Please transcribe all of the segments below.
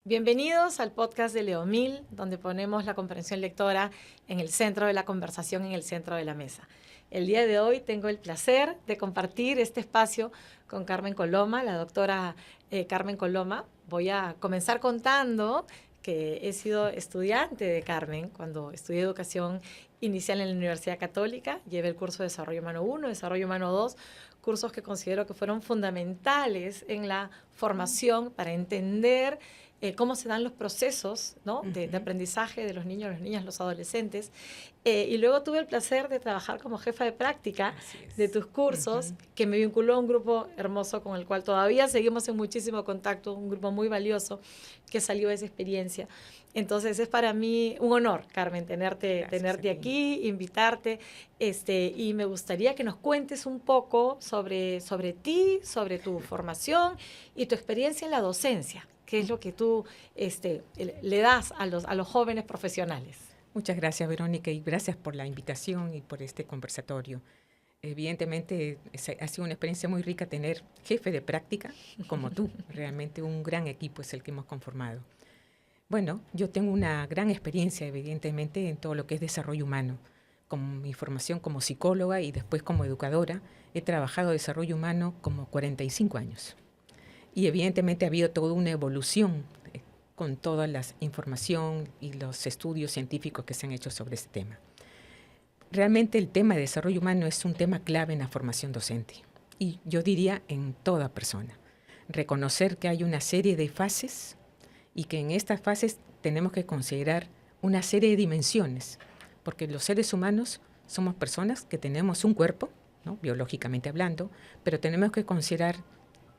Bienvenidos al podcast de Leomil, donde ponemos la comprensión lectora en el centro de la conversación, en el centro de la mesa. El día de hoy tengo el placer de compartir este espacio con Carmen Coloma, la doctora Carmen Coloma. Voy a comenzar contando que he sido estudiante de Carmen cuando estudié educación inicial en la Universidad Católica. Llevé el curso de Desarrollo Humano 1, Desarrollo Humano 2, cursos que considero que fueron fundamentales en la formación para entender cómo se dan los procesos, ¿no? de aprendizaje de los niños, las niñas, los adolescentes. Y luego tuve el placer de trabajar como jefa de práctica de tus cursos, que me vinculó a un grupo hermoso con el cual todavía seguimos en muchísimo contacto, un grupo muy valioso que salió de esa experiencia. Entonces es para mí un honor, Carmen, tenerte aquí, invitarte, y me gustaría que nos cuentes un poco sobre ti, sobre tu formación y tu experiencia en la docencia. ¿Qué es lo que tú le das a los jóvenes profesionales? Muchas gracias, Verónica, y gracias por la invitación y por este conversatorio. Evidentemente, ha sido una experiencia muy rica tener jefe de práctica como tú. Realmente un gran equipo es el que hemos conformado. Bueno, yo tengo una gran experiencia, evidentemente, en todo lo que es desarrollo humano. Con mi formación como psicóloga y después como educadora, he trabajado desarrollo humano como 45 años. Y evidentemente ha habido toda una evolución con toda la información y los estudios científicos que se han hecho sobre este tema. Realmente el tema de desarrollo humano es un tema clave en la formación docente. Y yo diría en toda persona. Reconocer que hay una serie de fases y que en estas fases tenemos que considerar una serie de dimensiones. Porque los seres humanos somos personas que tenemos un cuerpo, ¿no? Biológicamente hablando, pero tenemos que considerar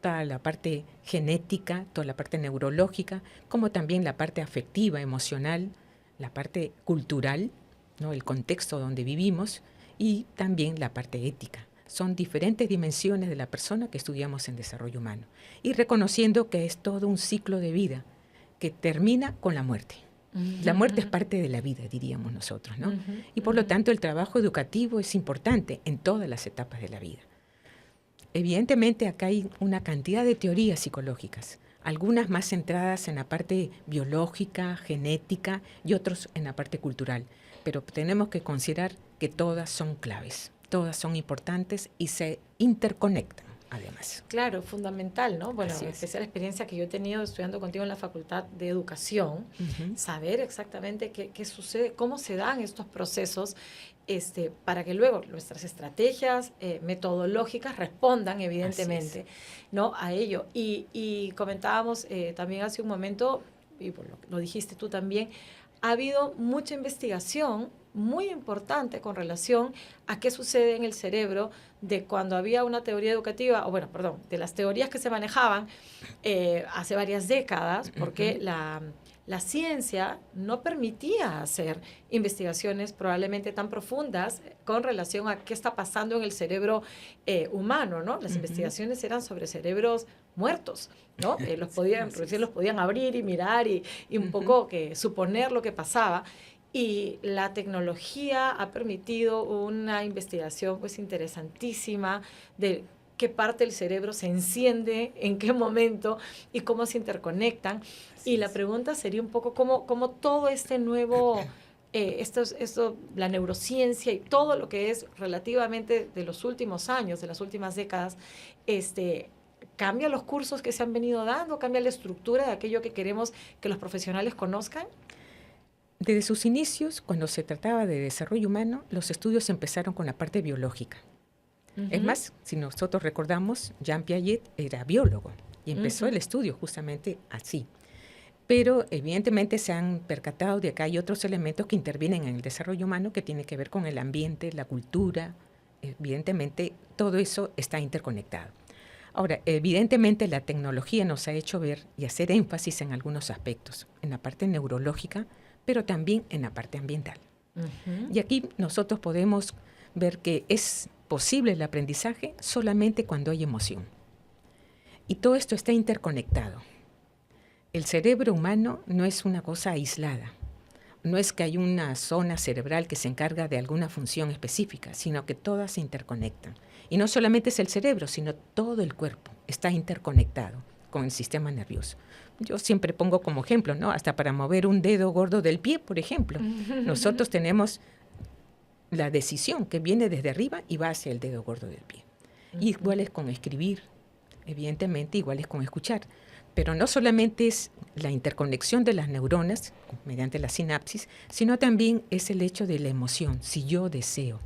toda la parte genética, toda la parte neurológica, como también la parte afectiva, emocional, la parte cultural, ¿no? El contexto donde vivimos, y también la parte ética. Son diferentes dimensiones de la persona que estudiamos en desarrollo humano. Y reconociendo que es todo un ciclo de vida que termina con la muerte. La muerte es parte de la vida, diríamos nosotros, ¿no? Y por lo tanto el trabajo educativo es importante en todas las etapas de la vida. Evidentemente acá hay una cantidad de teorías psicológicas, algunas más centradas en la parte biológica, genética y otros en la parte cultural, pero tenemos que considerar que todas son claves, todas son importantes y se interconectan además. Claro, fundamental, ¿no? Bueno, especial experiencia que yo he tenido estudiando contigo en la Facultad de Educación, saber exactamente qué sucede, cómo se dan estos procesos, para que luego nuestras estrategias metodológicas respondan, evidentemente, ¿no? a ello. Y comentábamos también hace un momento, y lo dijiste tú también, ha habido mucha investigación muy importante con relación a qué sucede en el cerebro de cuando había una teoría educativa, de las teorías que se manejaban hace varias décadas, porque la ciencia no permitía hacer investigaciones probablemente tan profundas con relación a qué está pasando en el cerebro humano, ¿no? Las investigaciones eran sobre cerebros muertos, ¿no? Recién los podían abrir y mirar y un poco suponer lo que pasaba. Y la tecnología ha permitido una investigación pues interesantísima de qué parte del cerebro se enciende, en qué momento y cómo se interconectan. Y la pregunta sería un poco cómo todo este nuevo, la neurociencia y todo lo que es relativamente de los últimos años, de las últimas décadas, cambia los cursos que se han venido dando, cambia la estructura de aquello que queremos que los profesionales conozcan. Desde sus inicios, cuando se trataba de desarrollo humano, los estudios empezaron con la parte biológica. Es más, si nosotros recordamos, Jean Piaget era biólogo y empezó el estudio justamente así. Pero evidentemente se han percatado de que hay otros elementos que intervienen en el desarrollo humano que tienen que ver con el ambiente, la cultura. Evidentemente todo eso está interconectado. Ahora, evidentemente la tecnología nos ha hecho ver y hacer énfasis en algunos aspectos, en la parte neurológica, pero también en la parte ambiental. Y aquí nosotros podemos ver que es posible el aprendizaje solamente cuando hay emoción. Y todo esto está interconectado. El cerebro humano no es una cosa aislada. No es que hay una zona cerebral que se encarga de alguna función específica, sino que todas se interconectan. Y no solamente es el cerebro, sino todo el cuerpo está interconectado. con el sistema nervioso. Yo siempre pongo como ejemplo, ¿no? Hasta para mover un dedo gordo del pie, por ejemplo. Nosotros tenemos la decisión que viene desde arriba y va hacia el dedo gordo del pie. Igual es con escribir, evidentemente, igual es con escuchar. Pero no solamente es la interconexión de las neuronas mediante la sinapsis, sino también es el hecho de la emoción, si yo deseo.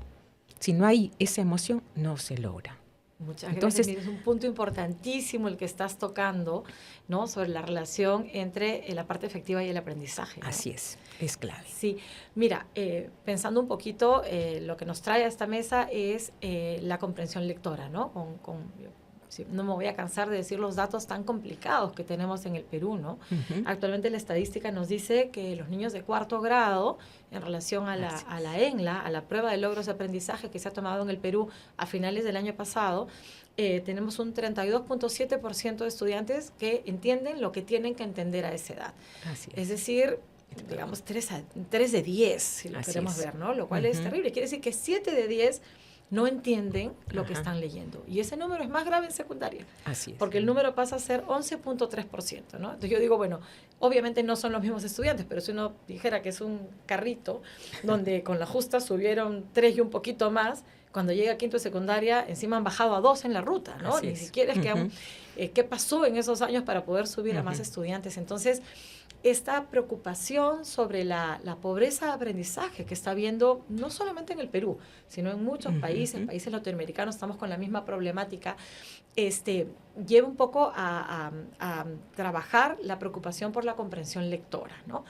Si no hay esa emoción, no se logra. Muchas gracias. Es un punto importantísimo el que estás tocando, ¿no? Sobre la relación entre la parte efectiva y el aprendizaje, ¿no? Así es clave. Sí, mira, pensando un poquito, lo que nos trae a esta mesa es la comprensión lectora, ¿no? Sí, no me voy a cansar de decir los datos tan complicados que tenemos en el Perú, ¿no? Actualmente la estadística nos dice que los niños de 4º grado, en relación a la ENLA, a la prueba de logros de aprendizaje que se ha tomado en el Perú a finales del año pasado, tenemos un 32.7% de estudiantes que entienden lo que tienen que entender a esa edad. Es decir, digamos 3 de 10, si lo queremos ver, ¿no? Lo cual es terrible. Quiere decir que 7 de 10 no entienden lo que están leyendo. Y ese número es más grave en secundaria. Así es. Porque el número pasa a ser 11.3%, ¿no? Entonces yo digo, bueno, obviamente no son los mismos estudiantes, pero si uno dijera que es un carrito donde con la justa subieron 3 y un poquito más, cuando llega a 5º de secundaria, encima han bajado a 2 en la ruta, ¿no? Ni siquiera es que ¿qué pasó en esos años para poder subir a más estudiantes? Entonces, esta preocupación sobre la pobreza de aprendizaje que está habiendo no solamente en el Perú, sino en muchos países latinoamericanos, estamos con la misma problemática, lleva un poco a trabajar la preocupación por la comprensión lectora, ¿no?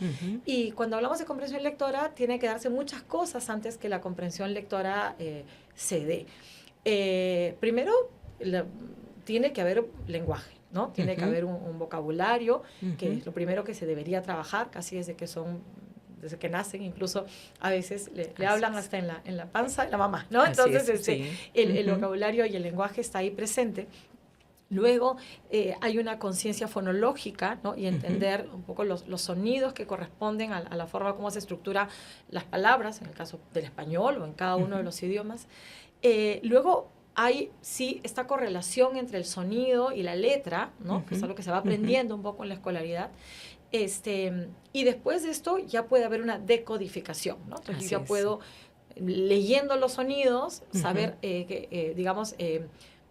Y cuando hablamos de comprensión lectora, tiene que darse muchas cosas antes que la comprensión lectora se dé. Primero, tiene que haber lenguaje, ¿no? Tiene que haber un vocabulario, que es lo primero que se debería trabajar, casi desde que nacen, incluso a veces le hablan hasta en la panza de la mamá, ¿no? Entonces, el vocabulario y el lenguaje está ahí presente. Luego hay una conciencia fonológica, ¿no? Y entender un poco los sonidos que corresponden a la forma como se estructura las palabras, en el caso del español o en cada uno de los idiomas. Luego hay esta correlación entre el sonido y la letra, ¿no? Que es algo que se va aprendiendo un poco en la escolaridad. Y después de esto ya puede haber una decodificación, ¿no? Entonces yo puedo, leyendo los sonidos, saber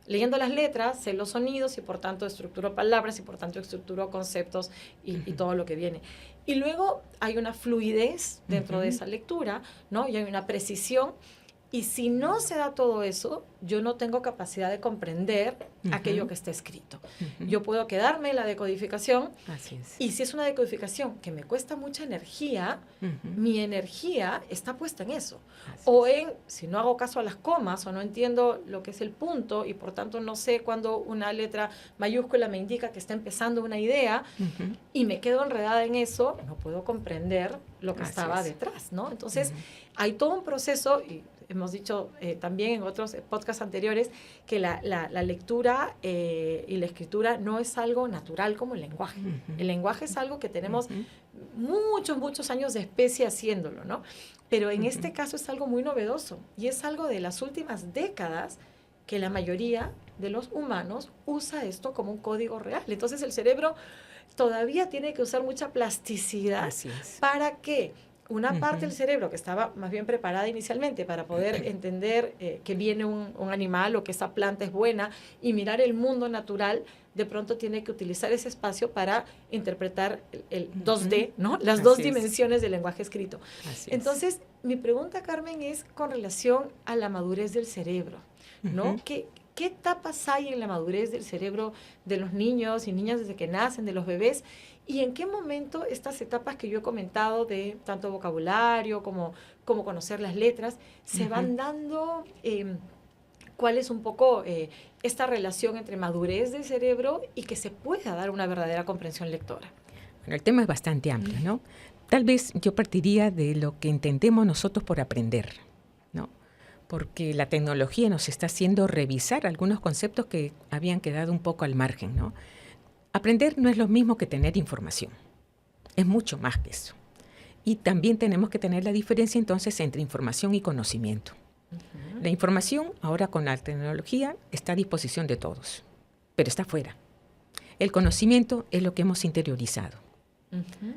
leyendo las letras, sé los sonidos y por tanto estructuro palabras y por tanto estructuro conceptos y todo lo que viene. Y luego hay una fluidez dentro de esa lectura, ¿no? Y hay una precisión. Y si no se da todo eso, yo no tengo capacidad de comprender aquello que está escrito. Yo puedo quedarme en la decodificación. Así es. Y si es una decodificación que me cuesta mucha energía, mi energía está puesta en eso. O si no hago caso a las comas o no entiendo lo que es el punto y por tanto no sé cuando una letra mayúscula me indica que está empezando una idea y me quedo enredada en eso, no puedo comprender lo que estaba detrás, ¿no? Entonces, hay todo un proceso, y hemos dicho también en otros podcasts anteriores, que la lectura y la escritura no es algo natural como el lenguaje. El lenguaje es algo que tenemos muchos años de especie haciéndolo, ¿no? Pero en este caso es algo muy novedoso y es algo de las últimas décadas que la mayoría de los humanos usa esto como un código real. Entonces el cerebro todavía tiene que usar mucha plasticidad para que una parte del cerebro que estaba más bien preparada inicialmente para poder entender que viene un animal o que esa planta es buena y mirar el mundo natural, de pronto tiene que utilizar ese espacio para interpretar el 2D, ¿no? Las dos dimensiones del lenguaje escrito. Entonces, mi pregunta, Carmen, es con relación a la madurez del cerebro, ¿no? ¿Qué etapas hay en la madurez del cerebro de los niños y niñas desde que nacen, de los bebés? ¿Y en qué momento estas etapas que yo he comentado de tanto vocabulario como conocer las letras se van dando? ¿Cuál es un poco esta relación entre madurez del cerebro y que se pueda dar una verdadera comprensión lectora? Bueno, el tema es bastante amplio, ¿no? Tal vez yo partiría de lo que entendemos nosotros por aprender, ¿no? Porque la tecnología nos está haciendo revisar algunos conceptos que habían quedado un poco al margen, ¿no? Aprender no es lo mismo que tener información, es mucho más que eso. Y también tenemos que tener la diferencia entonces entre información y conocimiento. La información ahora con la tecnología está a disposición de todos, pero está afuera. El conocimiento es lo que hemos interiorizado.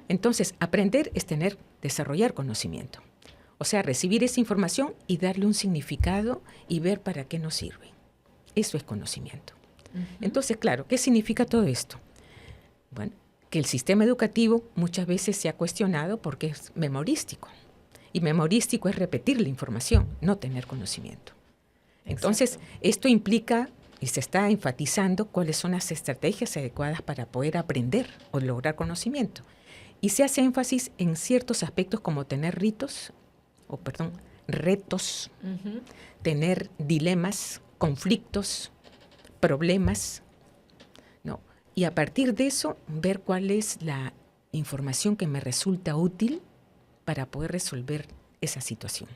Entonces, aprender es desarrollar conocimiento. O sea, recibir esa información y darle un significado y ver para qué nos sirve. Eso es conocimiento. Entonces, claro, ¿qué significa todo esto? Bueno, que el sistema educativo muchas veces se ha cuestionado porque es memorístico. Y memorístico es repetir la información, no tener conocimiento. Entonces, esto implica y se está enfatizando cuáles son las estrategias adecuadas para poder aprender o lograr conocimiento. Y se hace énfasis en ciertos aspectos como tener retos, tener dilemas, conflictos, problemas, ¿no? Y a partir de eso, ver cuál es la información que me resulta útil para poder resolver esa situación.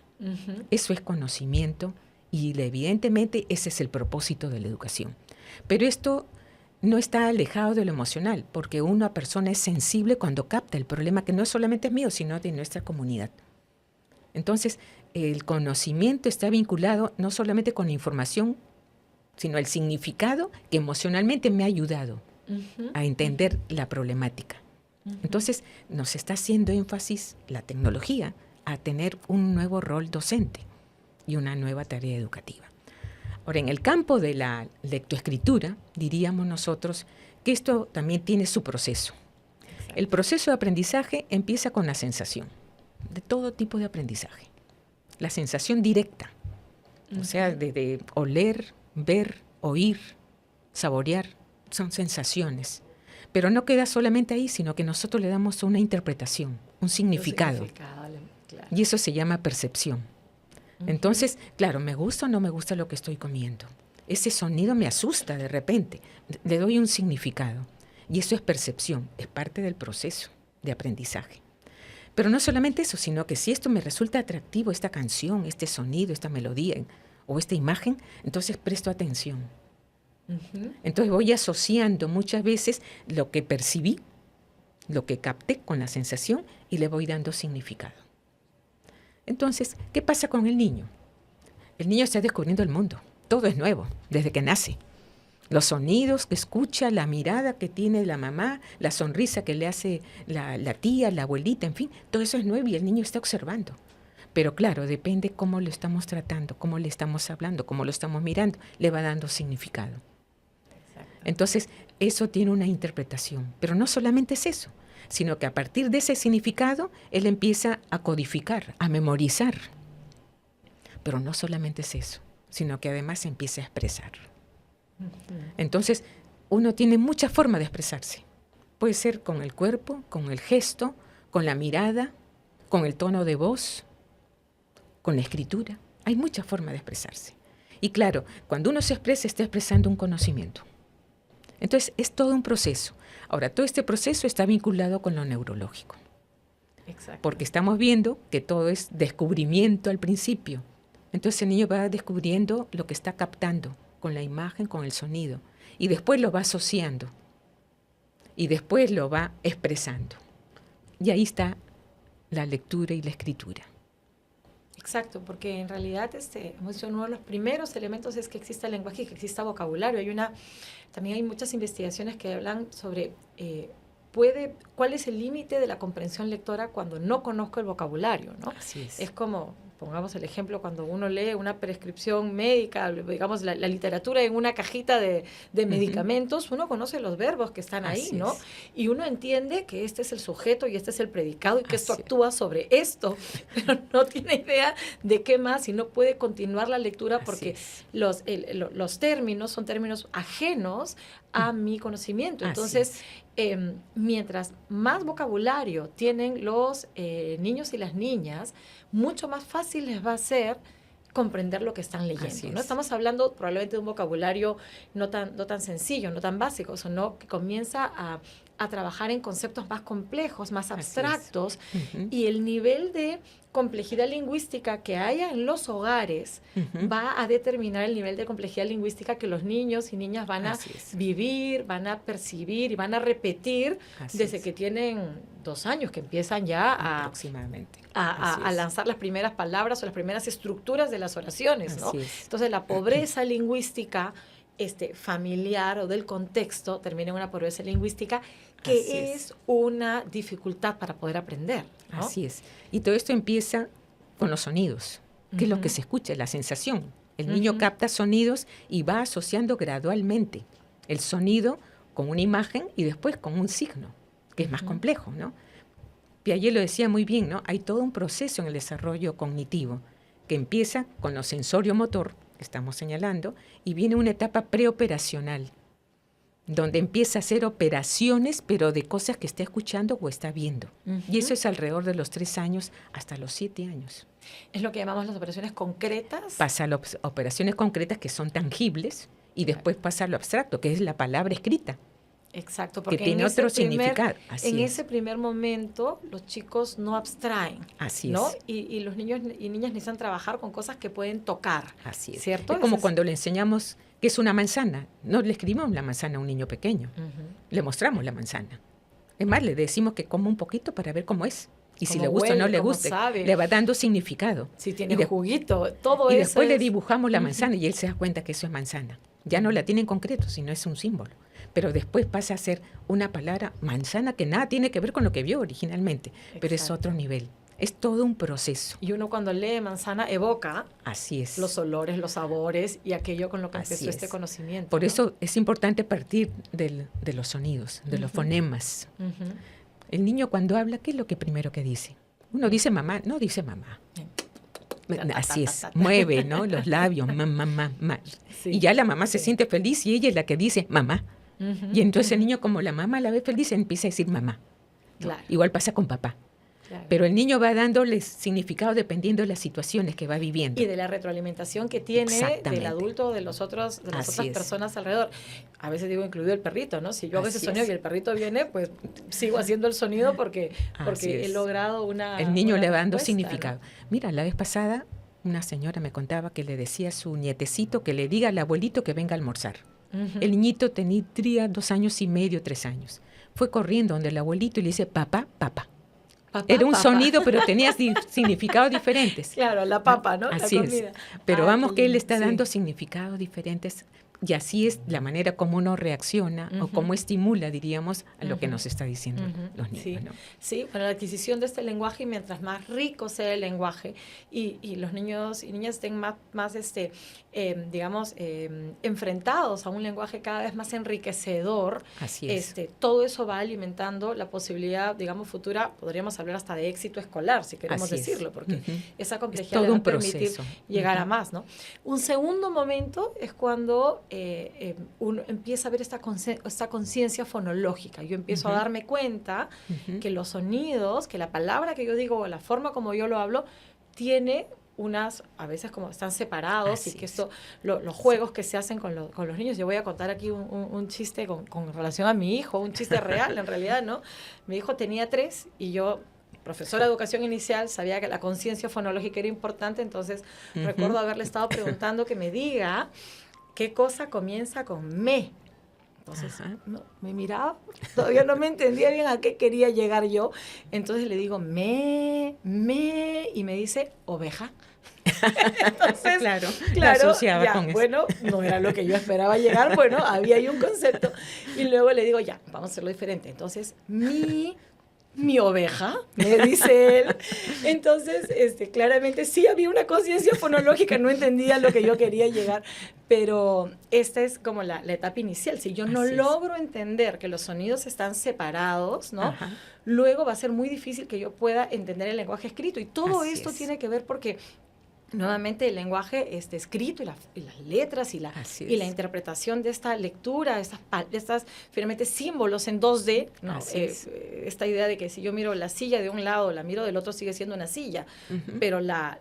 Eso es conocimiento y evidentemente ese es el propósito de la educación. Pero esto no está alejado de lo emocional, porque una persona es sensible cuando capta el problema que no solamente es mío, sino de nuestra comunidad. Entonces, el conocimiento está vinculado no solamente con la información, sino el significado que emocionalmente me ha ayudado a entender la problemática. Entonces, nos está haciendo énfasis la tecnología a tener un nuevo rol docente y una nueva tarea educativa. Ahora, en el campo de la lectoescritura, diríamos nosotros que esto también tiene su proceso. Exacto. El proceso de aprendizaje empieza con la sensación, de todo tipo de aprendizaje. La sensación directa, o sea, de oler, ver, oír, saborear, son sensaciones. Pero no queda solamente ahí, sino que nosotros le damos una interpretación, un significado. Claro. Y eso se llama percepción. Entonces, claro, me gusta o no me gusta lo que estoy comiendo. Ese sonido me asusta de repente. Le doy un significado. Y eso es percepción, es parte del proceso de aprendizaje. Pero no solamente eso, sino que si esto me resulta atractivo, esta canción, este sonido, esta melodía o esta imagen, entonces presto atención. Entonces voy asociando muchas veces lo que percibí, lo que capté con la sensación y le voy dando significado. Entonces, ¿qué pasa con el niño? El niño está descubriendo el mundo. Todo es nuevo, desde que nace. Los sonidos que escucha, la mirada que tiene la mamá, la sonrisa que le hace la tía, la abuelita, en fin, todo eso es nuevo y el niño está observando. Pero claro, depende cómo lo estamos tratando, cómo le estamos hablando, cómo lo estamos mirando, le va dando significado. Entonces, eso tiene una interpretación. Pero no solamente es eso, sino que a partir de ese significado, él empieza a codificar, a memorizar. Pero no solamente es eso, sino que además empieza a expresar. Entonces, uno tiene muchas formas de expresarse. Puede ser con el cuerpo, con el gesto, con la mirada, con el tono de voz, con la escritura. Hay muchas formas de expresarse. Y claro, cuando uno se expresa, está expresando un conocimiento. Entonces, es todo un proceso. Ahora, todo este proceso está vinculado con lo neurológico. Exacto. Porque estamos viendo que todo es descubrimiento al principio. Entonces, el niño va descubriendo lo que está captando con la imagen, con el sonido. Y después lo va asociando. Y después lo va expresando. Y ahí está la lectura y la escritura. Exacto, porque en realidad uno de los primeros elementos es que exista lenguaje y que exista vocabulario. También hay muchas investigaciones que hablan sobre cuál es el límite de la comprensión lectora cuando no conozco el vocabulario, ¿no? Así es. Es como, pongamos el ejemplo, cuando uno lee una prescripción médica, digamos la literatura en una cajita de medicamentos, uno conoce los verbos que están ahí, ¿no? Y uno entiende que este es el sujeto y este es el predicado y que esto actúa sobre esto, pero no tiene idea de qué más y no puede continuar la lectura porque los términos son términos ajenos a mi conocimiento. Entonces, mientras más vocabulario tienen los niños y las niñas, mucho más fácil les va a ser comprender lo que están leyendo, ¿no? Estamos hablando probablemente de un vocabulario no tan sencillo, no tan básico, sino que comienza a trabajar en conceptos más complejos, más abstractos, y el nivel de complejidad lingüística que haya en los hogares va a determinar el nivel de complejidad lingüística que los niños y niñas van a vivir, van a percibir y van a repetir desde que tienen 2 años, que empiezan ya aproximadamente a lanzar las primeras palabras o las primeras estructuras de las oraciones, ¿no? Entonces, la pobreza lingüística familiar o del contexto termina en una pobreza lingüística que es una dificultad para poder aprender, ¿no? Así es. Y todo esto empieza con los sonidos, que es lo que se escucha, la sensación. El niño capta sonidos y va asociando gradualmente el sonido con una imagen y después con un signo, que es más complejo, ¿no? Piaget lo decía muy bien, ¿no? Hay todo un proceso en el desarrollo cognitivo que empieza con lo sensorio-motor, que estamos señalando, y viene una etapa preoperacional, donde empieza a hacer operaciones, pero de cosas que está escuchando o está viendo. Y eso es alrededor de los 3 años hasta los 7 años. Es lo que llamamos las operaciones concretas. Pasa a las operaciones concretas que son tangibles y después pasa a lo abstracto, que es la palabra escrita. Exacto, porque que tiene otro significado. En ese primer momento los chicos no abstraen. Así ¿no? es. Y los niños y niñas necesitan trabajar con cosas que pueden tocar. Así es. ¿Cierto? Es como cuando le enseñamos qué es una manzana. No le escribimos la manzana a un niño pequeño. Le mostramos la manzana. Es más, le decimos que coma un poquito para ver cómo es. Y si le gusta o no le gusta, le va dando significado. Si tiene juguito, todo eso. Y después le dibujamos la manzana y él se da cuenta que eso es manzana. Ya no la tiene en concreto, sino es un símbolo. Pero después pasa a ser una palabra manzana que nada tiene que ver con lo que vio originalmente. Exacto. Pero es otro nivel. Es todo un proceso. Y uno cuando lee manzana evoca Así es. los olores, los sabores y aquello con lo que empezó este conocimiento. Por eso es importante partir de los sonidos, de los fonemas. El niño cuando habla, ¿qué es lo que primero que dice? Uno dice mamá, no dice mamá. Así es, mueve, ¿no? Los labios, mamá. Sí, y ya la mamá se siente feliz y ella es la que dice mamá. Y entonces el niño, como la mamá la ve feliz, empieza a decir mamá. Claro. Igual pasa con papá. Claro. Pero el niño va dándole significado dependiendo de las situaciones que va viviendo. Y de la retroalimentación que tiene del adulto o de las otras personas alrededor. A veces digo, incluido el perrito, ¿no? Si yo a veces sonido y el perrito viene, pues sigo haciendo el sonido porque he logrado una... El niño le va dando respuesta, significado. ¿No? Mira, la vez pasada una señora me contaba que le decía a su nietecito que le diga al abuelito que venga a almorzar. El niñito tenía 2 años y medio, 3 años. Fue corriendo donde el abuelito y le dice, papá. Era un sonido, pero tenía significados diferentes. Claro, la papa, ¿no? Así la comida. Es. Pero vamos que él está dando significados diferentes. Y así es la manera como uno reacciona o cómo estimula, diríamos, a lo que nos está diciendo los niños. Sí. ¿No? Sí, para la adquisición de este lenguaje, y mientras más rico sea el lenguaje y los niños y niñas estén más enfrentados a un lenguaje cada vez más enriquecedor, así es. Todo eso va alimentando la posibilidad, digamos, futura, podríamos hablar hasta de éxito escolar, si queremos decirlo, porque esa complejidad le va a permitir llegar a más, ¿no? Un segundo momento es cuando uno empieza a ver esta conciencia fonológica. Yo empiezo a darme cuenta que los sonidos, que la palabra que yo digo, la forma como yo lo hablo, tiene unas, a veces como están separados. Así y que esto, los juegos que se hacen con los niños. Yo voy a contar aquí un chiste con relación a mi hijo, un chiste real en realidad, ¿no? Mi hijo tenía 3 y yo, profesora de educación inicial, sabía que la conciencia fonológica era importante, entonces recuerdo haberle estado preguntando que me diga qué cosa comienza con me. Entonces me miraba, todavía no me entendía bien a qué quería llegar yo. Entonces le digo, me, y me dice, oveja. Entonces, claro, asociaba ya, con eso. Bueno, no era lo que yo esperaba llegar, bueno, había ahí un concepto. Y luego le digo, ya, vamos a hacerlo diferente. Entonces, mi oveja, me dice él. Entonces, claramente sí había una conciencia fonológica, no entendía lo que yo quería llegar, pero esta es como la etapa inicial. Si yo no logro entender que los sonidos están separados, ¿no? Luego va a ser muy difícil que yo pueda entender el lenguaje escrito. Y todo esto tiene que ver porque nuevamente el lenguaje escrito y las letras y la interpretación de esta lectura, estas finalmente símbolos en 2D, ¿no? Esta idea de que si yo miro la silla de un lado, la miro del otro, sigue siendo una silla, pero la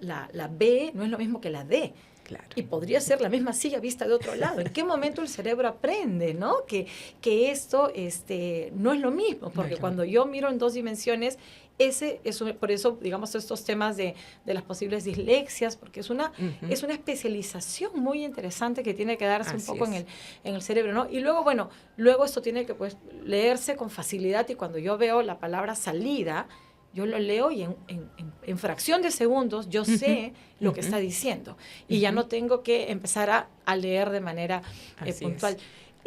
B no es lo mismo que la D. Claro. Y podría ser la misma silla vista de otro lado. ¿En qué momento el cerebro aprende, ¿no? que esto no es lo mismo? Porque cuando yo miro en 2 dimensiones, por eso, digamos, estos temas de las posibles dislexias, porque es una especialización muy interesante que tiene que darse un poco en el cerebro, ¿no? Y luego esto tiene que leerse con facilidad, y cuando yo veo la palabra salida, yo lo leo y en fracción de segundos yo sé lo que está diciendo. Y ya no tengo que empezar a leer de manera puntual.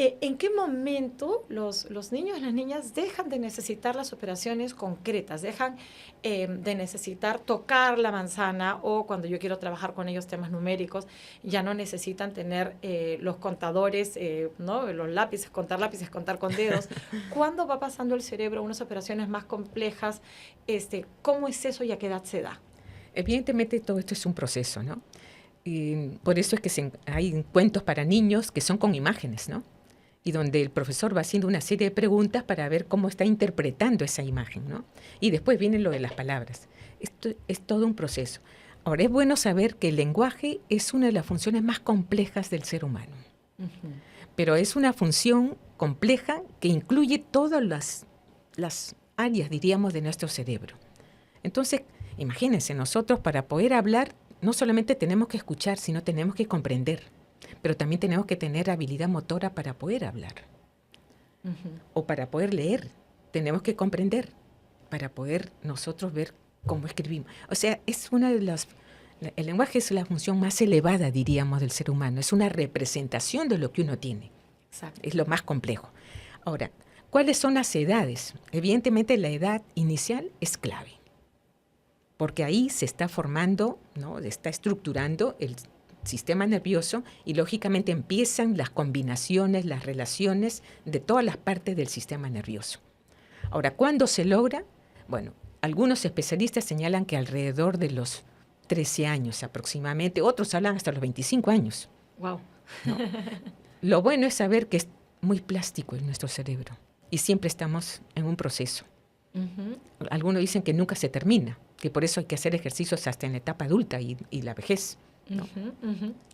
¿En qué momento los niños y las niñas dejan de necesitar las operaciones concretas? Dejan de necesitar tocar la manzana, o cuando yo quiero trabajar con ellos temas numéricos, ya no necesitan tener los contadores, ¿no? Los lápices, contar con dedos. ¿Cuándo va pasando el cerebro a unas operaciones más complejas? ¿Cómo es eso y a qué edad se da? Evidentemente todo esto es un proceso, ¿no? Y por eso es que hay cuentos para niños que son con imágenes, ¿no? Y donde el profesor va haciendo una serie de preguntas para ver cómo está interpretando esa imagen, ¿no? Y después viene lo de las palabras. Esto es todo un proceso. Ahora, es bueno saber que el lenguaje es una de las funciones más complejas del ser humano. Pero es una función compleja que incluye todas las áreas, diríamos, de nuestro cerebro. Entonces, imagínense, nosotros para poder hablar no solamente tenemos que escuchar, sino tenemos que comprender. Pero también tenemos que tener habilidad motora para poder hablar. O para poder leer. Tenemos que comprender para poder nosotros ver cómo escribimos. O sea, el lenguaje es la función más elevada, diríamos, del ser humano. Es una representación de lo que uno tiene. Exacto. Es lo más complejo. Ahora, ¿cuáles son las edades? Evidentemente la edad inicial es clave. Porque ahí se está formando, ¿no? Está estructurando el sistema nervioso y lógicamente empiezan las combinaciones, las relaciones de todas las partes del sistema nervioso. Ahora, ¿cuándo se logra? Bueno, algunos especialistas señalan que alrededor de los 13 años aproximadamente, otros hablan hasta los 25 años. Wow. ¿No? Lo bueno es saber que es muy plástico en nuestro cerebro y siempre estamos en un proceso. Algunos dicen que nunca se termina, que por eso hay que hacer ejercicios hasta en la etapa adulta y la vejez. ¿No?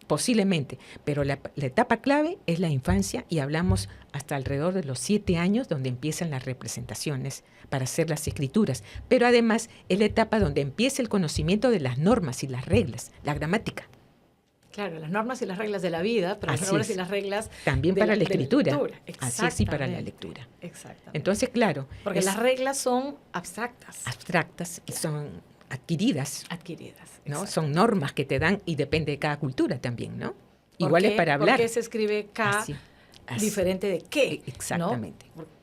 Posiblemente, pero la etapa clave es la infancia y hablamos hasta alrededor de los 7 años donde empiezan las representaciones para hacer las escrituras, pero además es la etapa donde empieza el conocimiento de las normas y las reglas, la gramática. Claro, las normas y las reglas de la vida, pero las normas y las reglas también para la escritura. Así es, y para la lectura. Exactamente. Entonces, claro. Porque las reglas son abstractas. Abstractas, claro. Son adquiridas, ¿no? Son normas que te dan y depende de cada cultura también, ¿no? Igual es para hablar. ¿Por qué se escribe K así. Diferente de qué? Exactamente. ¿No?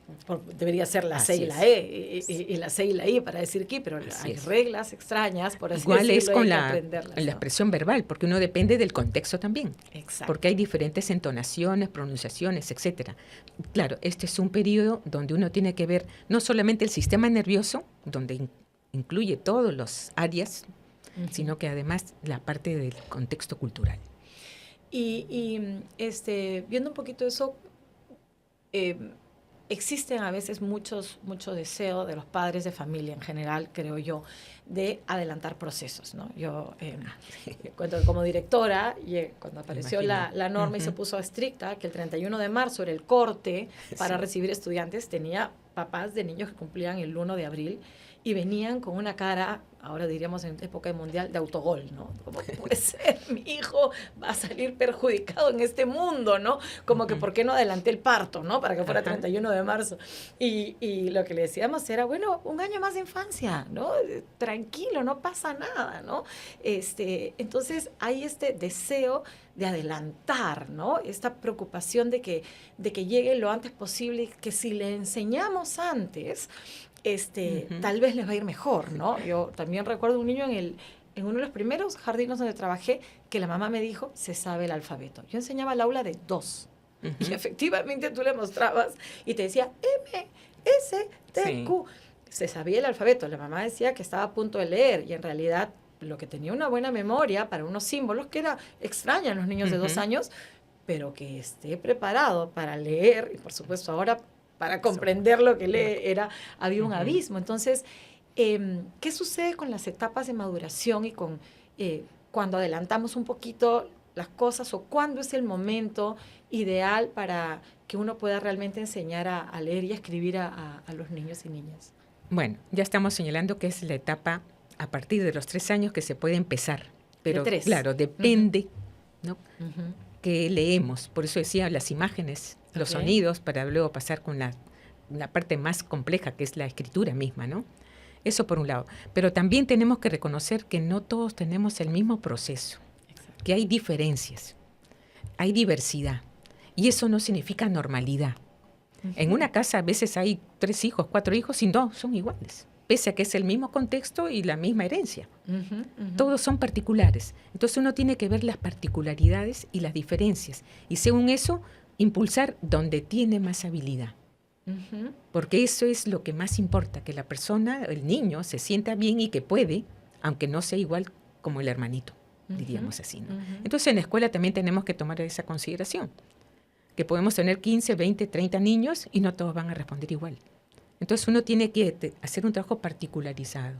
Debería ser la C y la E, y la C y la I para decir qué, pero hay reglas extrañas, por así igual decirlo, es con la expresión verbal, porque uno depende del contexto también. Exacto. Porque hay diferentes entonaciones, pronunciaciones, etcétera. Claro, este es un periodo donde uno tiene que ver no solamente el sistema nervioso, donde incluye todas las áreas, sino que además la parte del contexto cultural. Y viendo un poquito eso, existen a veces mucho deseo de los padres de familia en general, creo yo, de adelantar procesos, ¿no? Yo cuento como directora, y cuando apareció la norma y se puso estricta, que el 31 de marzo era el corte para recibir estudiantes, tenía papás de niños que cumplían el 1 de abril y venían con una cara, ahora diríamos en época mundial, de autogol, ¿no? Como puede ser, mi hijo va a salir perjudicado en este mundo, ¿no? Como que ¿por qué no adelanté el parto, ¿no? Para que fuera 31 de marzo. Y lo que le decíamos era, bueno, un año más de infancia, ¿no? Tranquilo, no pasa nada, ¿no? Entonces hay este deseo de adelantar, ¿no? Esta preocupación de que llegue lo antes posible, que si le enseñamos antes, tal vez les va a ir mejor, ¿no? Yo también recuerdo un niño en uno de los primeros jardines donde trabajé, que la mamá me dijo, se sabe el alfabeto. Yo enseñaba al aula de 2. Y efectivamente tú le mostrabas y te decía M, S, T, Q. Se sabía el alfabeto. La mamá decía que estaba a punto de leer y en realidad lo que tenía una buena memoria para unos símbolos que era extraña en los niños de 2 años, pero que esté preparado para leer y por supuesto ahora para comprender lo que lee, había un abismo. Entonces, ¿qué sucede con las etapas de maduración y con cuando adelantamos un poquito las cosas o cuándo es el momento ideal para que uno pueda realmente enseñar a leer y a escribir a los niños y niñas? Bueno, ya estamos señalando que es la etapa a partir de los 3 años que se puede empezar. Pero claro, depende, ¿no? Que leemos. Por eso decía las imágenes, los sonidos, para luego pasar con la parte más compleja, que es la escritura misma, ¿no? Eso por un lado. Pero también tenemos que reconocer que no todos tenemos el mismo proceso, que hay diferencias, hay diversidad. Y eso no significa normalidad. En una casa a veces hay 3 hijos, 4 hijos y no son iguales, pese a que es el mismo contexto y la misma herencia. Todos son particulares. Entonces uno tiene que ver las particularidades y las diferencias. Y según eso, impulsar donde tiene más habilidad. Porque eso es lo que más importa, que la persona, el niño, se sienta bien y que puede, aunque no sea igual como el hermanito, diríamos así, ¿no? Entonces en la escuela también tenemos que tomar esa consideración, que podemos tener 15, 20, 30 niños y no todos van a responder igual. Entonces uno tiene que hacer un trabajo particularizado,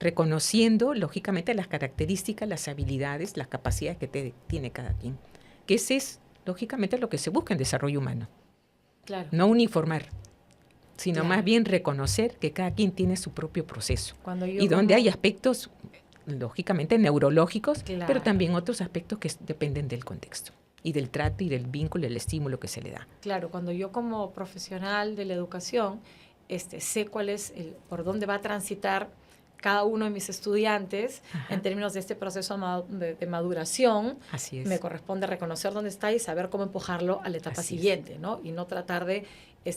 reconociendo, lógicamente, las características, las habilidades, las capacidades que tiene cada quien. Que ese es, lógicamente, lo que se busca en desarrollo humano. Claro. No uniformar, sino más bien reconocer que cada quien tiene su propio proceso. Y donde hay aspectos, lógicamente, neurológicos, pero también otros aspectos que dependen del contexto y del trato y del vínculo, el estímulo que se le da. Claro, cuando yo como profesional de la educación sé cuál es por dónde va a transitar cada uno de mis estudiantes en términos de este proceso de maduración, me corresponde reconocer dónde está y saber cómo empujarlo a la etapa siguiente, ¿no? Y no tratar de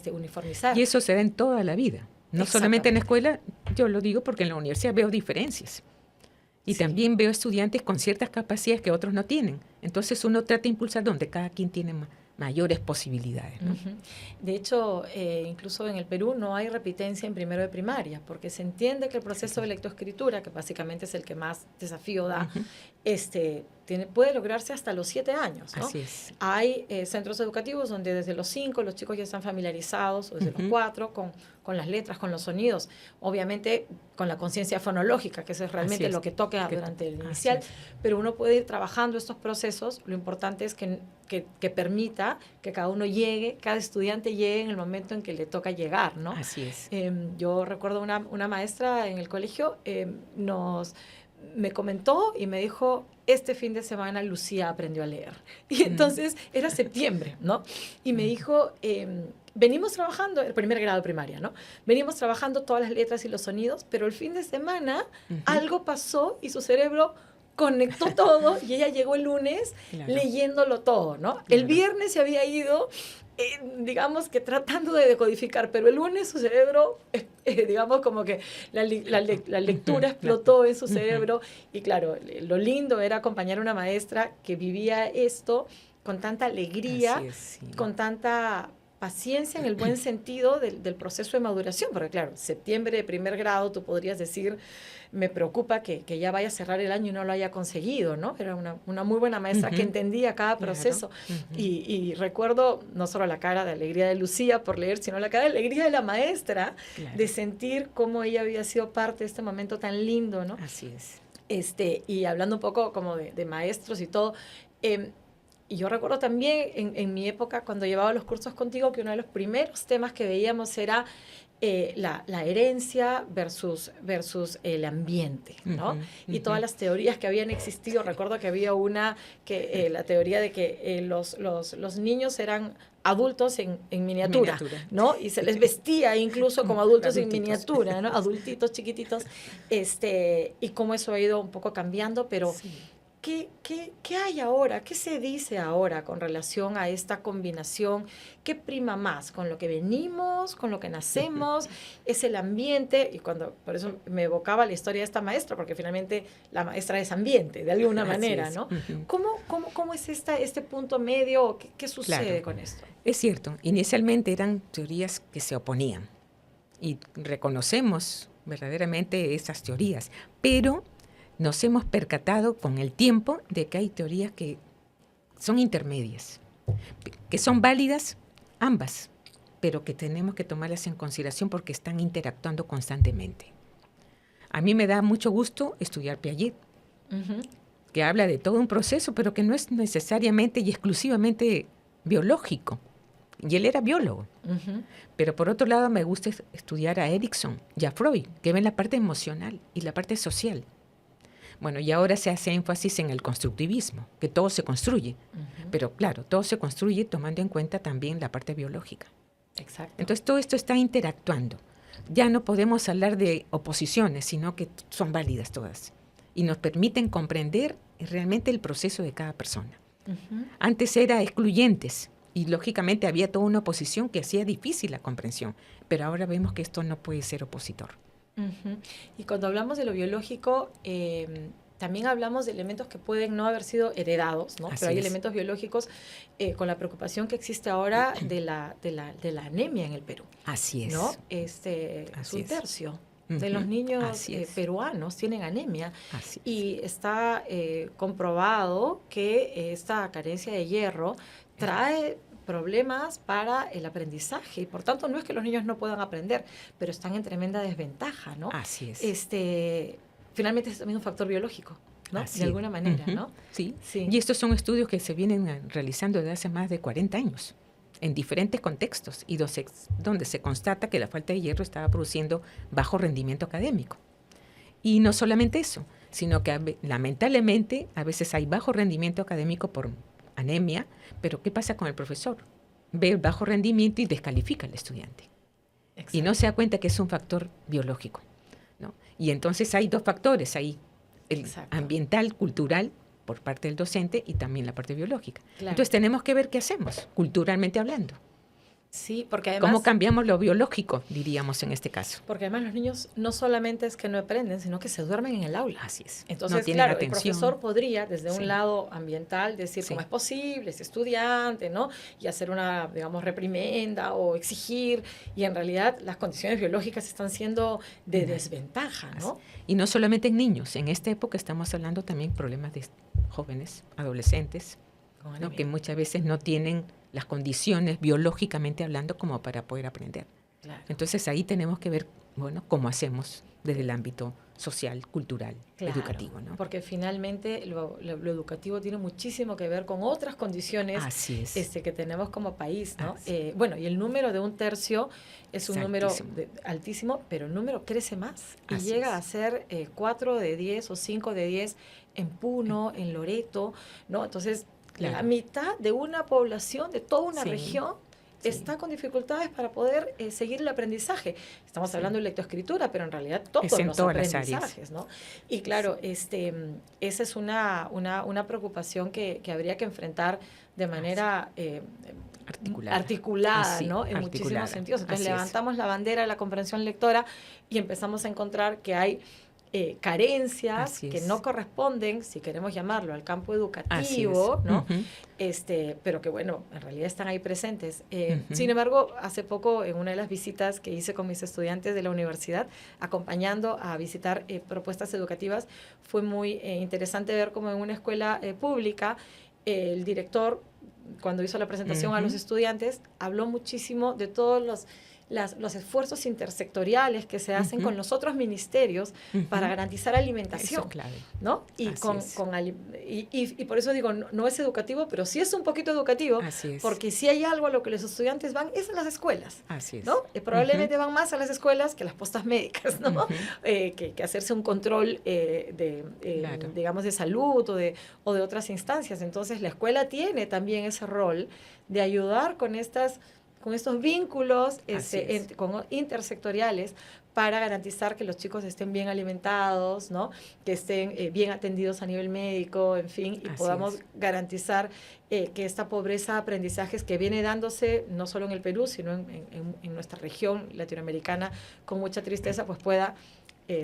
uniformizar. Y eso se da en toda la vida, no solamente en la escuela. Yo lo digo porque en la universidad veo diferencias. Y también veo estudiantes con ciertas capacidades que otros no tienen. Entonces uno trata de impulsar donde cada quien tiene mayores posibilidades, ¿no? De hecho, incluso en el Perú no hay repitencia en primero de primaria, porque se entiende que el proceso de lectoescritura, que básicamente es el que más desafío da, puede lograrse hasta los 7 años, ¿no? Así es. Hay centros educativos donde desde los 5 los chicos ya están familiarizados, o desde los 4 con las letras, con los sonidos, obviamente con la conciencia fonológica, que eso es realmente lo que toca durante el inicial, pero uno puede ir trabajando estos procesos. Lo importante es que permita que cada uno llegue, cada estudiante llegue en el momento en que le toca llegar, ¿no? Así es. Yo recuerdo una maestra en el colegio me comentó y me dijo: este fin de semana Lucía aprendió a leer. Y entonces era septiembre, ¿no? Y me dijo, venimos trabajando, el primer grado de primaria, ¿no? Venimos trabajando todas las letras y los sonidos, pero el fin de semana algo pasó y su cerebro conectó todo y ella llegó el lunes leyéndolo todo, ¿no? El viernes se había ido, digamos que tratando de decodificar, pero el lunes su cerebro, digamos como que la lectura explotó en su cerebro. Y claro, lo lindo era acompañar a una maestra que vivía esto con tanta alegría, con tanta paciencia en el buen sentido del proceso de maduración, porque claro, septiembre de primer grado tú podrías decir, me preocupa que ya vaya a cerrar el año y no lo haya conseguido, ¿no? Era una muy buena maestra que entendía cada proceso. Y recuerdo no solo la cara de alegría de Lucía por leer, sino la cara de alegría de la maestra, de sentir cómo ella había sido parte de este momento tan lindo, ¿no? Así es. Y hablando un poco como de maestros y todo, y yo recuerdo también en mi época, cuando llevaba los cursos contigo, que uno de los primeros temas que veíamos era la herencia versus el ambiente, ¿no? Y todas las teorías que habían existido. Recuerdo que había una, la teoría de que los niños eran adultos en miniatura, ¿no? Y se les vestía incluso como adultos en miniatura, ¿no? Adultitos chiquititos. Y cómo eso ha ido un poco cambiando, pero... ¿Qué hay ahora? ¿Qué se dice ahora con relación a esta combinación? ¿Qué prima más? ¿Con lo que venimos? ¿Con lo que nacemos? ¿Es el ambiente? Y por eso me evocaba la historia de esta maestra, porque finalmente la maestra es ambiente, de alguna manera, ¿no? ¿Cómo es este punto medio? ¿Qué sucede con esto? Es cierto, inicialmente eran teorías que se oponían y reconocemos verdaderamente esas teorías, pero nos hemos percatado con el tiempo de que hay teorías que son intermedias, que son válidas ambas, pero que tenemos que tomarlas en consideración porque están interactuando constantemente. A mí me da mucho gusto estudiar Piaget, que habla de todo un proceso, pero que no es necesariamente y exclusivamente biológico. Y él era biólogo. Pero por otro lado me gusta estudiar a Erikson y a Freud, que ven la parte emocional y la parte social. Bueno, y ahora se hace énfasis en el constructivismo, que todo se construye. Pero claro, todo se construye tomando en cuenta también la parte biológica. Exacto. Entonces todo esto está interactuando. ya no podemos hablar de oposiciones, sino que son válidas todas y nos permiten comprender realmente el proceso de cada persona. Antes era excluyentes y lógicamente había toda una oposición que hacía difícil la comprensión, pero ahora vemos que esto no puede ser opositor. Y cuando hablamos de lo biológico, también hablamos de elementos que pueden no haber sido heredados, ¿no? Pero hay elementos biológicos con la preocupación que existe ahora de la anemia en el Perú. Así es. ¿No? Es un tercio de los niños peruanos tienen anemia y está comprobado que esta carencia de hierro trae problemas para el aprendizaje y por tanto no es que los niños no puedan aprender, pero están en tremenda desventaja, ¿no? Así es. Finalmente es también un factor biológico, ¿no? De alguna manera, ¿no? Sí. Y estos son estudios que se vienen realizando desde hace más de 40 años en diferentes contextos y donde se constata que la falta de hierro estaba produciendo bajo rendimiento académico. Y no solamente eso, sino que lamentablemente a veces hay bajo rendimiento académico por anemia, pero ¿qué pasa con el profesor? Ve el bajo rendimiento y descalifica al estudiante. Exacto. Y no se da cuenta que es un factor biológico, ¿no? Y entonces hay dos factores ahí, el ambiental, cultural, por parte del docente y también la parte biológica. Claro. Entonces tenemos que ver qué hacemos, culturalmente hablando. Sí, porque además... ¿Cómo cambiamos lo biológico, diríamos en este caso? Porque además los niños no solamente es que no aprenden, sino que se duermen en el aula. Así es. Entonces, no claro, el profesor podría, desde un lado ambiental, decir cómo es posible, es estudiante, ¿no? Y hacer una, digamos, reprimenda o exigir. Y en realidad las condiciones biológicas están siendo de desventaja, ¿no? Y no solamente en niños. En esta época estamos hablando también de problemas de jóvenes, adolescentes, ¿no? Que muchas veces no tienen las condiciones biológicamente hablando como para poder aprender. Claro. Entonces ahí tenemos que ver, bueno, cómo hacemos desde el ámbito social, cultural, educativo, ¿no? Porque finalmente lo educativo tiene muchísimo que ver con otras condiciones que tenemos como país, ¿no? Y el número de un tercio es un número altísimo, pero el número crece más y llega a ser 4 de 10 o 5 de 10 en Puno, en Loreto, ¿no? Entonces, la mitad de una población, de toda una región, está con dificultades para poder seguir el aprendizaje. Estamos hablando de lectoescritura, pero en realidad todos los aprendizajes, ¿no? Y claro, esa es una preocupación que habría que enfrentar de manera articulada, ¿no? En muchísimos sentidos. Entonces levantamos la bandera de la comprensión lectora y empezamos a encontrar que hay carencias que no corresponden, si queremos llamarlo, al campo educativo, ¿no? Pero que, bueno, en realidad están ahí presentes. Sin embargo, hace poco, en una de las visitas que hice con mis estudiantes de la universidad, acompañando a visitar propuestas educativas, fue muy interesante ver cómo en una escuela pública, el director, cuando hizo la presentación a los estudiantes, habló muchísimo de todos los esfuerzos intersectoriales que se hacen con los otros ministerios para garantizar alimentación. Eso, claro. ¿No? Y, y por eso digo, no es educativo, pero sí es un poquito educativo, porque si hay algo a lo que los estudiantes van es a las escuelas. Así es. ¿No? Probablemente van más a las escuelas que a las postas médicas, ¿no? Que hacerse un control digamos, de salud o de otras instancias. Entonces, la escuela tiene también ese rol de ayudar con estos vínculos intersectoriales para garantizar que los chicos estén bien alimentados, ¿no? Que estén bien atendidos a nivel médico, en fin, y podamos garantizar que esta pobreza de aprendizajes que viene dándose no solo en el Perú, sino en nuestra región latinoamericana con mucha tristeza, pues pueda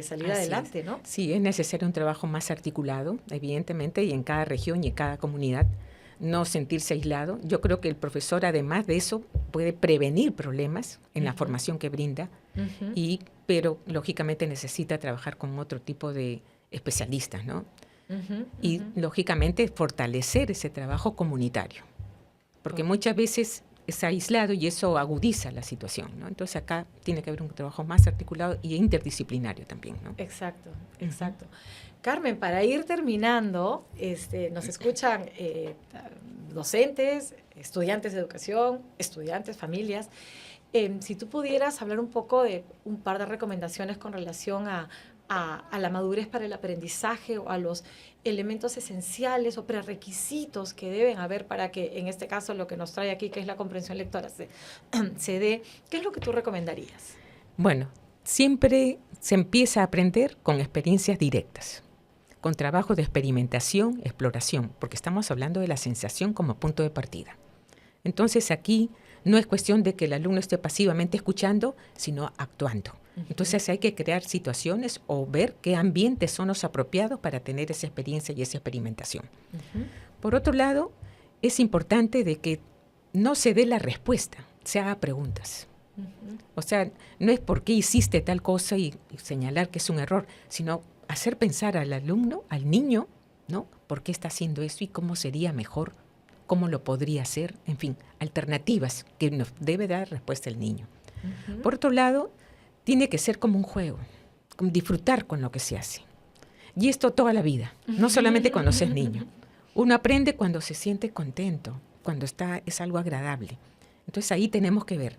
salir adelante, ¿no? Sí, es necesario un trabajo más articulado, evidentemente, y en cada región y en cada comunidad. No sentirse aislado. Yo creo que el profesor, además de eso, puede prevenir problemas en la formación que brinda, pero lógicamente necesita trabajar con otro tipo de especialistas, ¿no? Y lógicamente fortalecer ese trabajo comunitario, porque muchas veces es aislado y eso agudiza la situación, ¿no? Entonces acá tiene que haber un trabajo más articulado y interdisciplinario también, ¿no? Exacto. Carmen, para ir terminando, nos escuchan docentes, estudiantes de educación, estudiantes, familias. Si tú pudieras hablar un poco de un par de recomendaciones con relación a la madurez para el aprendizaje o a los elementos esenciales o prerequisitos que deben haber para que, en este caso, lo que nos trae aquí, que es la comprensión lectora, se dé, ¿qué es lo que tú recomendarías? Bueno, siempre se empieza a aprender con experiencias directas, con trabajo de experimentación, exploración, porque estamos hablando de la sensación como punto de partida. Entonces aquí no es cuestión de que el alumno esté pasivamente escuchando, sino actuando. Entonces hay que crear situaciones o ver qué ambientes son los apropiados para tener esa experiencia y esa experimentación. Por otro lado, es importante de que no se dé la respuesta, se haga preguntas. O sea, no es por qué hiciste tal cosa y señalar que es un error, sino hacer pensar al alumno, al niño, ¿no? ¿Por qué está haciendo eso y cómo sería mejor? ¿Cómo lo podría hacer? En fin, alternativas que nos debe dar respuesta el niño. Por otro lado, tiene que ser como un juego, como disfrutar con lo que se hace. Y esto toda la vida, no solamente cuando se es niño. Uno aprende cuando se siente contento, cuando es algo agradable. Entonces ahí tenemos que ver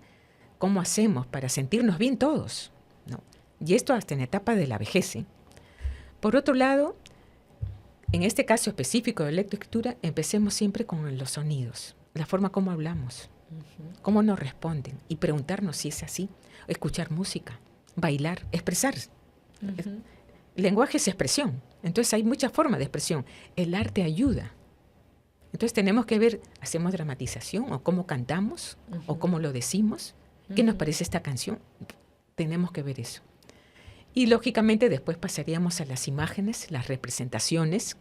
cómo hacemos para sentirnos bien todos, ¿no? Y esto hasta en la etapa de la vejez, ¿eh? Por otro lado, en este caso específico de lectoescritura, empecemos siempre con los sonidos, la forma como hablamos, cómo nos responden y preguntarnos si es así, escuchar música, bailar, expresar. El lenguaje es expresión, entonces hay muchas formas de expresión. El arte ayuda. Entonces tenemos que ver, ¿hacemos dramatización o cómo cantamos o cómo lo decimos? ¿Qué nos parece esta canción? Tenemos que ver eso. Y lógicamente después pasaríamos a las imágenes, las representaciones,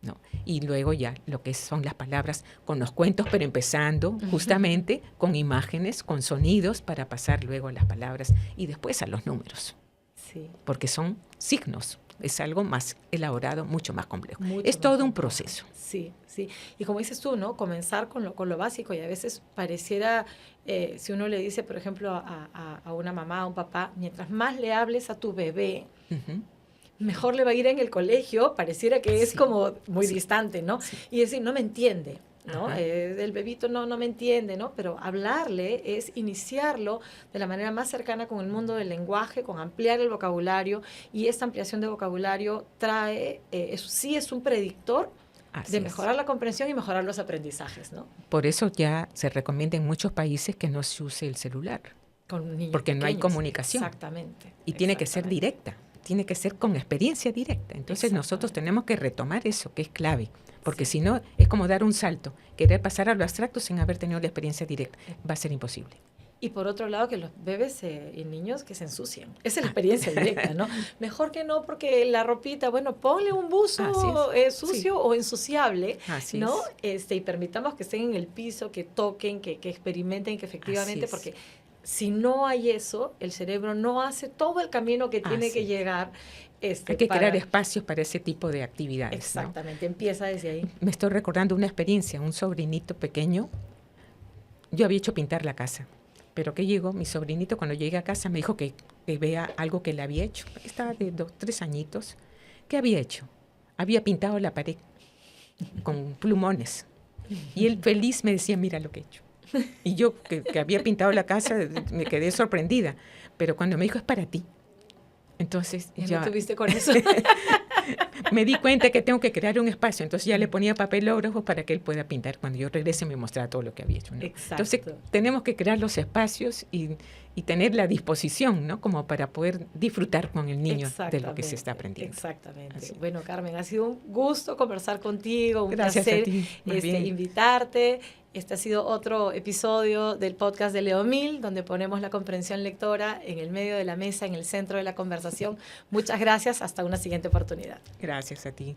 ¿no? Y luego ya lo que son las palabras con los cuentos, pero empezando justamente con imágenes, con sonidos, para pasar luego a las palabras y después a los números. Sí. Porque son signos. Es algo más elaborado, mucho más complejo. Es todo un proceso. Sí, sí. Y como dices tú, ¿no? Comenzar con lo básico, y a veces pareciera, si uno le dice, por ejemplo, a una mamá, a un papá, mientras más le hables a tu bebé, mejor le va a ir en el colegio, pareciera que es como muy distante, ¿no? Sí. Y decir, no me entiende, ¿no? El bebito no me entiende, ¿no? Pero hablarle es iniciarlo de la manera más cercana con el mundo del lenguaje, con ampliar el vocabulario, y esta ampliación de vocabulario trae, sí es un predictor de mejorar la comprensión y mejorar los aprendizajes, ¿no? Por eso ya se recomienda en muchos países que no se use el celular, con niños porque pequeños, no hay comunicación. Exactamente. Y tiene que ser directa, tiene que ser con experiencia directa. Entonces nosotros tenemos que retomar eso, que es clave. Porque si no, es como dar un salto. Querer pasar a lo abstracto sin haber tenido la experiencia directa. Va a ser imposible. Y por otro lado, que los bebés y niños que se ensucian. Esa es la experiencia directa, ¿no? Mejor que no, porque la ropita, bueno, ponle un buzo sucio o ensuciable, ¿no? Y permitamos que estén en el piso, que toquen, que experimenten, que efectivamente, porque si no hay eso, el cerebro no hace todo el camino que tiene que llegar. Hay que crear espacios para ese tipo de actividades. Exactamente, ¿no? Empieza desde ahí. Me estoy recordando una experiencia, un sobrinito pequeño. Yo había hecho pintar la casa, pero que llegó, mi sobrinito cuando llegué a casa me dijo que vea algo que le había hecho. Estaba de 2, 3 añitos. ¿Qué había hecho? Había pintado la pared con plumones. Y él feliz me decía, mira lo que he hecho. Y yo, que había pintado la casa, me quedé sorprendida. Pero cuando me dijo, es para ti. Entonces ya no tuviste con eso. Me di cuenta que tengo que crear un espacio. Entonces ya le ponía papelógrafos para que él pueda pintar. Cuando yo regrese me mostrara todo lo que había hecho, ¿no? Entonces tenemos que crear los espacios y tener la disposición, ¿no? Como para poder disfrutar con el niño de lo que se está aprendiendo. Exactamente. Así. Bueno, Carmen, ha sido un gusto conversar contigo, un placer invitarte. Este ha sido otro episodio del podcast de Leomil, donde ponemos la comprensión lectora en el medio de la mesa, en el centro de la conversación. Muchas gracias. Hasta una siguiente oportunidad. Gracias a ti.